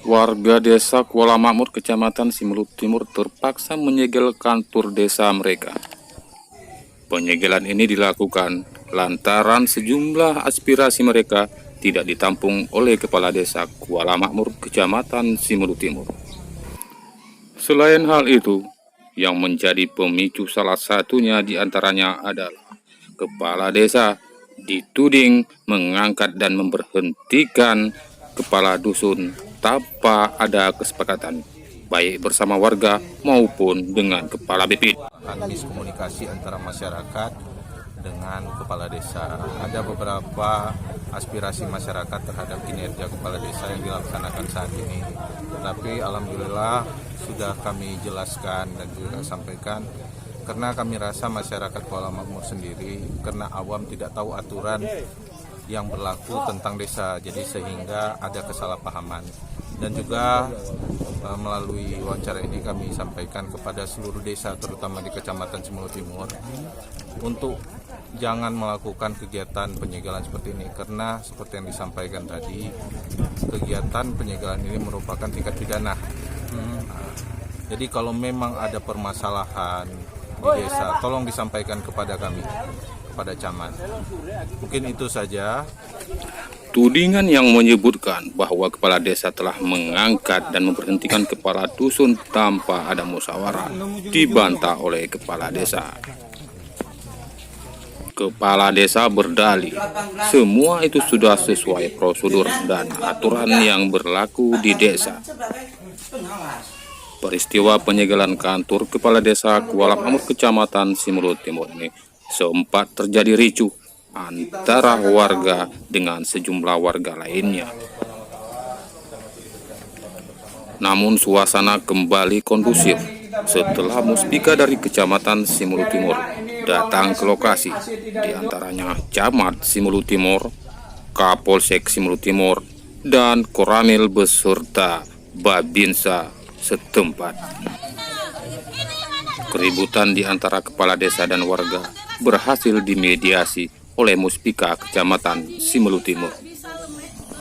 Warga desa Kuala Makmur, Kecamatan Simelu Timur terpaksa menyegel kantor desa mereka. Penyegelan ini dilakukan lantaran sejumlah aspirasi mereka tidak ditampung oleh Kepala Desa Kuala Makmur, Kecamatan Simelu Timur. Selain hal itu, yang menjadi pemicu salah satunya diantaranya adalah Kepala Desa dituding mengangkat dan memberhentikan kepala dusun tanpa ada kesepakatan, baik bersama warga maupun dengan kepala BPD. Miskomunikasi antara masyarakat dengan kepala desa. Ada beberapa aspirasi masyarakat terhadap kinerja kepala desa yang dilaksanakan saat ini. Tetapi alhamdulillah sudah kami jelaskan dan juga sampaikan, karena kami rasa masyarakat Kuala Makmur sendiri karena awam tidak tahu aturan yang berlaku tentang desa, jadi sehingga ada kesalahpahaman. Dan juga melalui wawancara ini kami sampaikan kepada seluruh desa, terutama di Kecamatan Simelu Timur, untuk jangan melakukan kegiatan penyegelan seperti ini, karena seperti yang disampaikan tadi, kegiatan penyegelan ini merupakan tingkat pidana. Jadi kalau memang ada permasalahan di desa, tolong disampaikan kepada kami, kepada camat. Mungkin itu saja. Tudingan yang menyebutkan bahwa kepala desa telah mengangkat dan memberhentikan kepala dusun tanpa ada musyawarah dibantah oleh kepala desa. Kepala desa berdalih, semua itu sudah sesuai prosedur dan aturan yang berlaku di desa. Peristiwa penyegelan kantor Kepala Desa Kuala Makmur, Kecamatan Simelu Timur ini sempat terjadi ricuh antara warga dengan sejumlah warga lainnya. Namun suasana kembali kondusif setelah muspika dari Kecamatan Simelu Timur datang ke lokasi, diantaranya Camat Simelu Timur, Kapolsek Simelu Timur, dan Koramil beserta Babinsa setempat. Keributan di antara kepala desa dan warga berhasil dimediasi oleh muspika Kecamatan Simelu Timur.